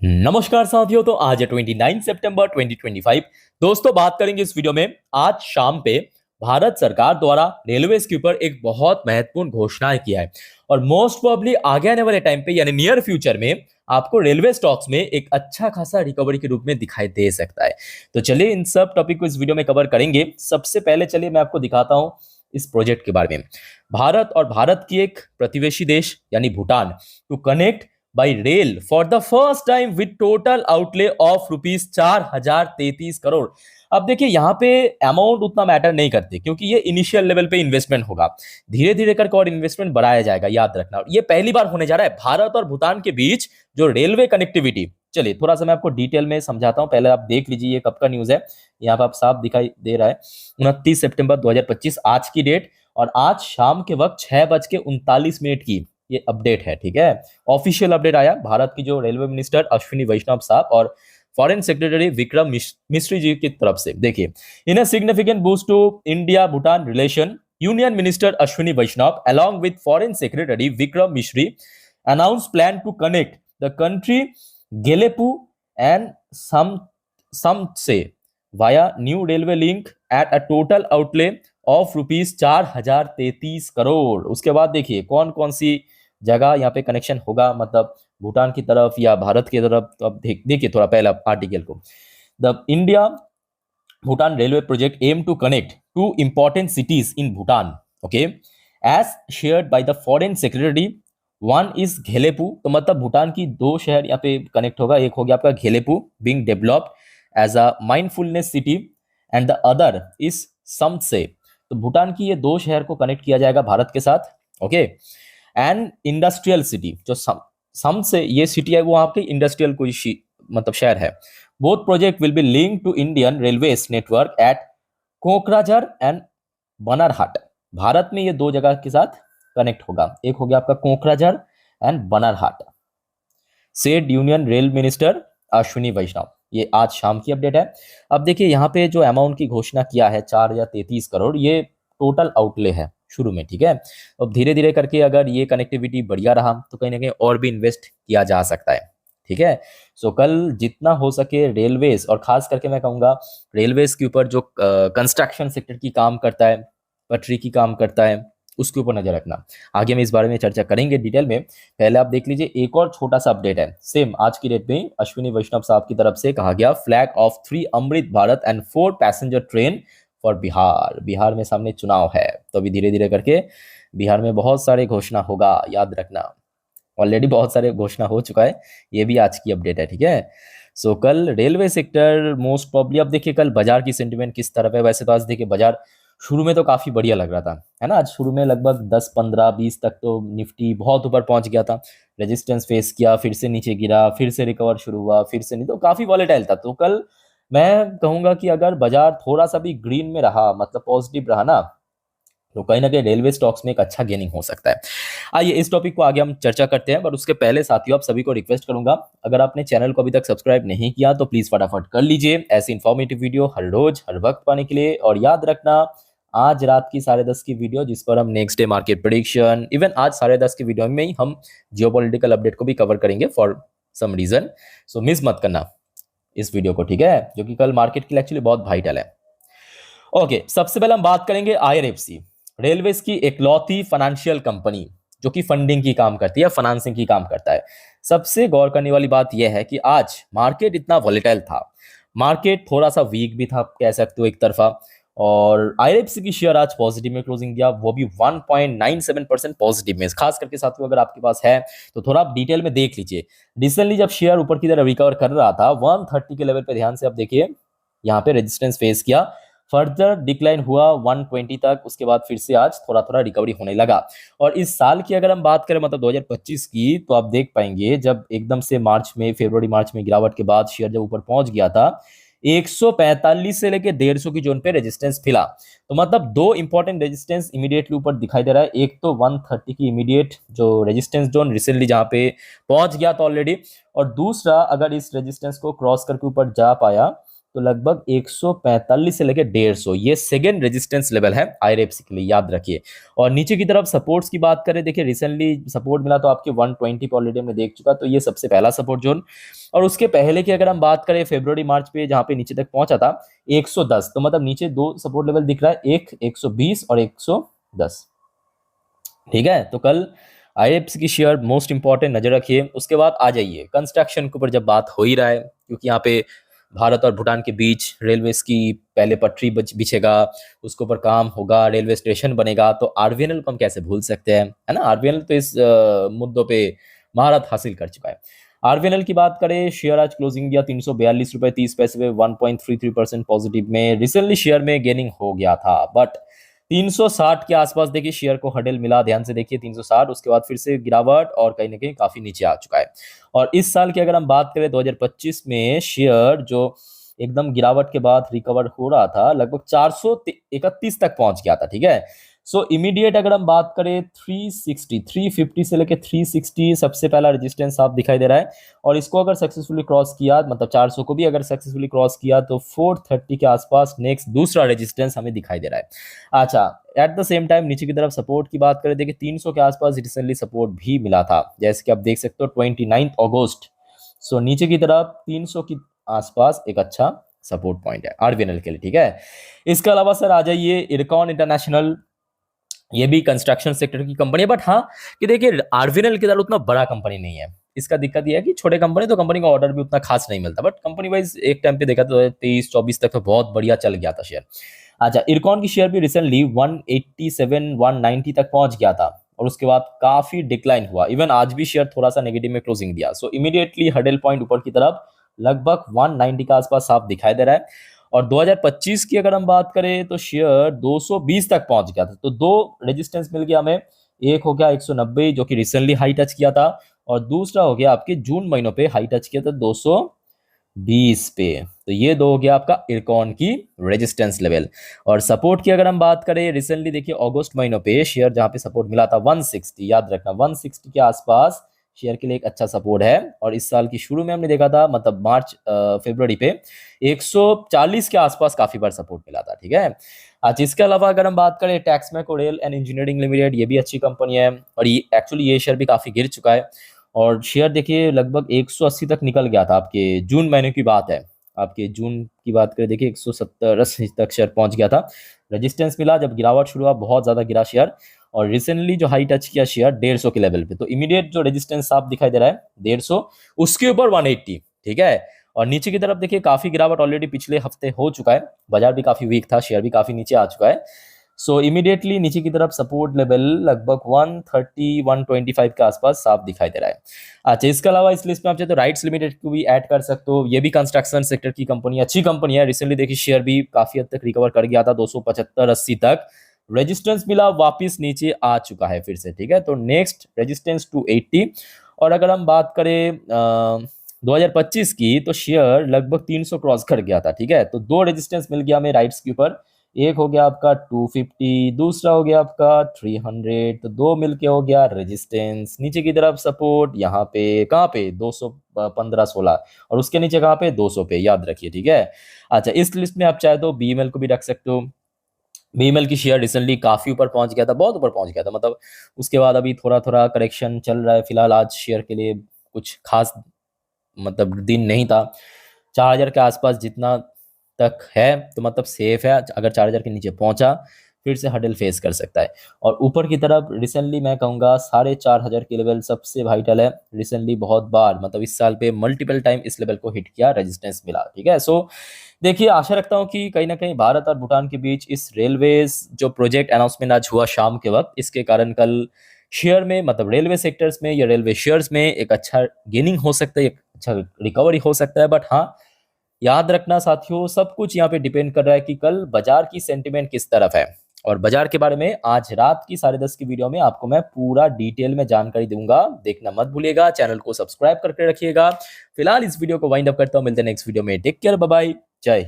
नमस्कार साथियों। तो आज है 29 सितंबर 2025। दोस्तों, बात करेंगे इस वीडियो में आज शाम पे भारत सरकार द्वारा रेलवेज के ऊपर एक बहुत महत्वपूर्ण घोषणा किया है और मोस्ट प्रोबेबली आगे आने वाले टाइम पे यानी नियर फ्यूचर में आपको रेलवे स्टॉक्स में एक अच्छा खासा रिकवरी के रूप में दिखाई दे सकता है। तो चलिए इन सब टॉपिक को इस वीडियो में कवर करेंगे। सबसे पहले चलिए मैं आपको दिखाता हूँ इस प्रोजेक्ट के बारे में। भारत और भारत की एक प्रतिवेशी देश यानी Bhutan to connect by rail for the first time with total outlay of rupees 4033 crore. अब देखिए यहाँ पे अमाउंट उतना मैटर नहीं करते क्योंकि ये इनिशियल लेवल पे इन्वेस्टमेंट होगा, धीरे धीरे करके और इन्वेस्टमेंट बढ़ाया जाएगा। याद रखना, और ये पहली बार होने जा रहा है भारत और भूटान के बीच जो रेलवे कनेक्टिविटी। चलिए थोड़ा सा मैं आपको डिटेल में समझाता हूँ, पहले आप देख लीजिए ये कब का न्यूज है। यहाँ पे आप साफ दिखाई दे रहा है 29 सितंबर 2025 आज की डेट, और आज शाम के वक्त 6:39 की ये अपडेट है। ठीक है, ऑफिशियल अपडेट आया भारत की जो रेलवे मिनिस्टर अश्विनी वैष्णव साहब और फॉरेन सेक्रेटरी विक्रम मिश्री जी की तरफ से। देखिए, in a significant boost to India Bhutan relation, union minister Ashwini Vaishnaw along with foreign secretary Vikram Mishri announced plan to connect the country Gelepu and Samtse via new railway link at a total outlay of rupees 4033 crore. उसके बाद देखिए कौन कौन सी जगह यहाँ पे connection होगा, मतलब भूटान की तरफ या भारत की तरफ। तो अब देखिए थोड़ा पहला आर्टिकल को। The India Bhutan railway project aim to connect two important cities in Bhutan, okay, as shared by the foreign secretary. One is Gelephu, तो मतलब भूटान की दो शहर यहाँ पे कनेक्ट होगा। एक हो गया आपका Gelephu being developed as a mindfulness city and the other is Samtse. तो भूटान की ये दो शहर को कनेक्ट किया जाएगा भारत के साथ, ओके। एंड इंडस्ट्रियल सिटी जो सम से ये सिटी है वो आपकी इंडस्ट्रियल कोई मतलब शहर है। Both project will be link to Indian railways network at Kokrajhar and Banarhat. Bharat में ये दो जगह के साथ कनेक्ट होगा, एक हो गया आपका Kokrajhar and Banarhat, said union rail minister Ashwini Vaishnaw. ये आज शाम की अपडेट है। अब देखिए यहाँ पे जो अमाउंट की घोषणा किया है 4033 करोड़, ये टोटल आउटले है शुरू में। ठीक है, अब धीरे धीरे करके अगर ये कनेक्टिविटी बढ़िया रहा तो कहीं ना कहीं और भी इन्वेस्ट किया जा सकता है। ठीक है, सो कल जितना हो सके रेलवेज, और खास करके मैं कहूँगा रेलवेज के ऊपर जो कंस्ट्रक्शन सेक्टर की काम करता है, पटरी की काम करता है, उसके ऊपर नजर रखना। आगे हम इस बारे में चर्चा करेंगे डिटेल में। पहले आप देख लीजिए एक और छोटा सा अपडेट है सेम आज की डेट में अश्विनी वैष्णव साहब की तरफ से कहा गया flag off 3 Amrit Bharat and 4 passenger train for Bihar. Bihar में सामने चुनाव है तो अभी धीरे धीरे करके बिहार में बहुत सारे घोषणा होगा, याद रखना। ऑलरेडी बहुत सारे घोषणा हो चुका है, ये भी आज की अपडेट है। ठीक है, सो कल रेलवे सेक्टर मोस्ट प्रॉब्ली। अब देखिए कल बाजार की सेंटिमेंट किस तरफ है। वैसे तो आज देखिए बाजार शुरू में तो काफी बढ़िया लग रहा था, है ना। आज शुरू में लगभग 10 15 20 तक तो निफ्टी बहुत ऊपर पहुंच गया था, रेजिस्टेंस फेस किया, फिर से नीचे गिरा, फिर से रिकवर शुरू हुआ, फिर से नहीं, तो काफी वॉलेटाइल था। तो कल मैं कहूंगा कि अगर बाजार थोड़ा सा भी ग्रीन में रहा, मतलब पॉजिटिव रहा ना, तो कहीं ना कहीं रेलवे स्टॉक्स में एक अच्छा गेनिंग हो सकता है। आइए इस टॉपिक को आगे हम चर्चा करते हैं, पर उसके पहले साथियों आप सभी को रिक्वेस्ट करूंगा, अगर आपने चैनल को अभी तक सब्सक्राइब नहीं किया तो प्लीज फटाफट कर लीजिए ऐसी इन्फॉर्मेटिव वीडियो हर रोज हर वक्त पाने के लिए। और याद रखना आज रात की 10:30 की वीडियो जिस पर हम next day market prediction, even आज 10:30 की वीडियो में ही हम जियोपॉलिटिकल अपडेट को भी कवर करेंगे for some reason. So miss मत करना इस वीडियो को, ठीक है, जो कि कल मार्केट के लिए एक्चुअली बहुत वाइटल है। ओके, सबसे पहले हम बात करेंगे आईआरएफसी, रेलवेज की इकलौती फाइनेंशियल कंपनी जो कि फंडिंग की काम करती है, फाइनेंसिंग की काम करता है। सबसे गौर करने वाली बात यह है कि आज मार्केट इतना वॉलेटाइल था, मार्केट थोड़ा सा वीक भी था कह सकते हो एक तरफा, और आईआरएफसी की शेयर आज पॉजिटिव में क्लोजिंग दिया, वो भी 1.97% पॉजिटिव में। खास करके साथियों अगर आपके पास है तो थोड़ा आप डिटेल में देख लीजिए। रिसेंटली जब शेयर ऊपर की तरफ रिकवर कर रहा था 130 के लेवल पे ध्यान से आप देखिए, यहाँ पे रेजिस्टेंस फेस किया, फर्दर डिक्लाइन हुआ 120 तक, उसके बाद फिर से आज थोड़ा थोड़ा रिकवरी होने लगा। और इस साल की अगर हम बात करें मतलब 2025 की, तो आप देख पाएंगे जब एकदम से फरवरी मार्च में गिरावट के बाद शेयर जब ऊपर पहुंच गया था 145 से लेके 150 की जोन पे रेजिस्टेंस फिला। तो मतलब दो इंपॉर्टेंट रेजिस्टेंस इमीडिएटली ऊपर दिखाई दे रहा है। एक तो 130 की इमीडिएट जो रेजिस्टेंस जोन रिसेंटली जहां पे पहुंच गया था ऑलरेडी, और दूसरा अगर इस रेजिस्टेंस को क्रॉस करके ऊपर जा पाया तो लगभग 145 से लेकर 150 ये सेकेंड रेजिस्टेंस लेवल है आईआरएफसी के लिए, याद रखिए। और नीचे की तरफ सपोर्ट्स की बात करें, देखिए रिसेंटली सपोर्ट मिला तो आपके 120 पे ऑलरेडी हमने देख चुका, तो ये सबसे पहला सपोर्ट जोन। और उसके पहले की अगर हम बात करें फरवरी मार्च पे, जहां पे नीचे तक पहुंचा था 110, तो मतलब नीचे दो सपोर्ट लेवल दिख रहा है, एक 120 और 110। ठीक है, तो कल आईएफसी की शेयर मोस्ट इंपॉर्टेंट नजर रखिए। उसके बाद आ जाइए कंस्ट्रक्शन के ऊपर, जब बात हो ही रहा है, क्योंकि यहाँ पे भारत और भूटान के बीच रेलवे की पहले पटरी बिछेगा, उसके ऊपर काम होगा, रेलवे स्टेशन बनेगा, तो आरवीएनएल को हम कैसे भूल सकते हैं, है ना। आरवीएनएल तो इस मुद्दों पे महारत हासिल कर चुका है। आरवीएनएल की बात करें, शेयर आज क्लोजिंग दिया 342 रुपए 30 पैसे पे, 1.33% पॉजिटिव में। रिसेंटली शेयर में गेनिंग हो गया था, बट 360 के आसपास देखिए शेयर को हडल मिला, ध्यान से देखिए 360, उसके बाद फिर से गिरावट और कहीं ना कहीं काफी नीचे आ चुका है। और इस साल की अगर हम बात करें 2025 में, शेयर जो एकदम गिरावट के बाद रिकवर हो रहा था, लगभग 431 तक पहुंच गया था। ठीक है, सो इमीडिएट अगर हम बात करें 350 से लेकर 360 सबसे पहला रेजिस्टेंस साफ दिखाई दे रहा है। और इसको अगर सक्सेसफुली क्रॉस किया, मतलब 400 को भी अगर सक्सेसफुली क्रॉस किया, तो 430 के आसपास नेक्स्ट दूसरा रेजिस्टेंस हमें दिखाई दे रहा है। अच्छा, एट द सेम टाइम नीचे की तरफ सपोर्ट की बात करें, देखिए 300 के आसपास रिसेंटली सपोर्ट भी मिला था, जैसे कि आप देख सकते हो 29 अगस्त। सो नीचे की तरफ 300 की आसपास एक अच्छा सपोर्ट पॉइंट है आरवीएनएल के लिए। ठीक है, इसके अलावा सर आ जाइए इरकॉन इंटरनेशनल, ये भी कंस्ट्रक्शन सेक्टर की कंपनी है, बट हाँ कि देखिए आरवीएनएल की तरह उतना बड़ा कंपनी नहीं है। इसका दिक्कत ये है कि छोटे कंपनी, तो कंपनी का ऑर्डर भी उतना खास नहीं मिलता, बट कंपनी वाइज एक टाइम पे देखा तो 23-24 तक तो बहुत बढ़िया चल गया था शेयर। अच्छा, इरकॉन की शेयर भी रिसेंटली 187 190 तक पहुंच गया था, और उसके बाद काफी डिक्लाइन हुआ, इवन आज भी शेयर थोड़ा सा नेगेटिव में क्लोजिंग दिया। सो इमीडिएटली हडल पॉइंट ऊपर की तरफ लगभग 190 के आसपास साफ दिखाई दे रहा है। और 2025 की अगर हम बात करें, तो शेयर 220 तक पहुंच गया था, तो दो रेजिस्टेंस मिल गया हमें। एक हो गया 190 जो कि रिसेंटली हाई टच किया था, और दूसरा हो गया आपके जून महीनों पे हाई टच किया था 220 पे। तो ये दो हो गया आपका इरकॉन की रेजिस्टेंस लेवल। और सपोर्ट की अगर हम बात करें, रिसेंटली देखिए अगस्त महीनों पे शेयर जहां पे सपोर्ट मिला था 160, याद रखना 160 के आसपास शेयर के लिए एक अच्छा सपोर्ट है। और इस साल की शुरू में हमने देखा था, मतलब मार्च फरवरी पे 140 के आसपास काफी बार सपोर्ट मिला था। ठीक है, आज इसके अलावा अगर हम बात करें Texmaco rail and engineering limited, ये भी अच्छी कंपनी है, और ये एक्चुअली ये शेयर भी काफी गिर चुका है। और शेयर देखिए लगभग 180 तक निकल गया था, आपके जून महीने की बात है, आपके जून की बात करें देखिए 170-80 तक शेयर पहुंच गया था। रेजिस्टेंस मिला, जब गिरावट शुरू हुआ बहुत ज्यादा गिरा शेयर। और रिसेंटली जो हाई टच किया शेयर 150 के लेवल पे, तो इमीडिएट जो रेजिस्टेंस साफ दिखाई दे रहा है 150, उसके ऊपर 180। ठीक है, और नीचे की तरफ देखिए काफी गिरावट ऑलरेडी पिछले हफ्ते हो चुका है, बाजार भी काफी वीक था, शेयर भी काफी नीचे आ चुका है। सो इमीडिएटली नीचे की तरफ सपोर्ट लेवल लगभग 130 125 के आसपास साफ दिखाई दे रहा है। अच्छा, इसके अलावा इस लिस्ट में आप चाहे तो राइट्स लिमिटेड को भी ऐड कर सकते हो, ये भी कंस्ट्रक्शन सेक्टर की कंपनी, अच्छी कंपनी है। रिसेंटली देखिए शेयर भी काफी हद तक रिकवर कर गया था, 275-80 तक रेजिस्टेंस मिला, वापस नीचे आ चुका है फिर से। ठीक है, तो नेक्स्ट रेजिस्टेंस 280। और अगर हम बात करें 2025 की, तो शेयर लगभग 300 क्रॉस कर गया था। ठीक है, तो दो रेजिस्टेंस मिल गया हमें राइट्स के ऊपर, एक हो गया आपका 250, दूसरा हो गया आपका 300, तो दो मिलके हो गया रेजिस्टेंस। नीचे की तरफ सपोर्ट यहाँ पे, कहाँ पे 215-16, और उसके नीचे कहाँ पे 200 पे, याद रखिए। ठीक है, अच्छा इस लिस्ट में आप चाहे तो बीएमएल को भी रख सकते हो। बीएमएल की शेयर रिसेंटली काफी ऊपर पहुंच गया था, बहुत ऊपर पहुंच गया था, मतलब उसके बाद अभी थोड़ा थोड़ा करेक्शन चल रहा है फिलहाल। आज शेयर के लिए कुछ खास मतलब दिन नहीं था, 4000 के आसपास जितना तक है, तो मतलब सेफ है। अगर 4000 के नीचे पहुंचा फिर से हडल फेस कर सकता है। और ऊपर की तरफ रिसेंटली मैं कहूँगा 4500 के लेवल सबसे वाइटल है। रिसेंटली बहुत बार, मतलब इस साल पे मल्टीपल टाइम इस लेवल को हिट किया, रेजिस्टेंस मिला। ठीक है, सो देखिए आशा रखता हूँ कि कहीं ना कहीं भारत और भूटान के बीच इस रेलवेज जो प्रोजेक्ट अनाउंसमेंट आज हुआ शाम के वक्त, इसके कारण कल शेयर में, मतलब रेलवे सेक्टर्स में या रेलवे शेयर्स में एक अच्छा गेनिंग हो सकता है, एक अच्छा रिकवरी हो सकता है। बट हाँ, याद रखना साथियों, सब कुछ यहाँ पे डिपेंड कर रहा है कि कल बाजार की सेंटिमेंट किस तरफ है। और बाजार के बारे में आज रात की 10:30 की वीडियो में आपको मैं पूरा डिटेल में जानकारी दूंगा, देखना मत भूलिएगा, चैनल को सब्सक्राइब करके रखिएगा। फिलहाल इस वीडियो को वाइंड अप करता हूँ, मिलते हैं नेक्स्ट वीडियो में। टेक केयर, बाय बाय, जय हिंद।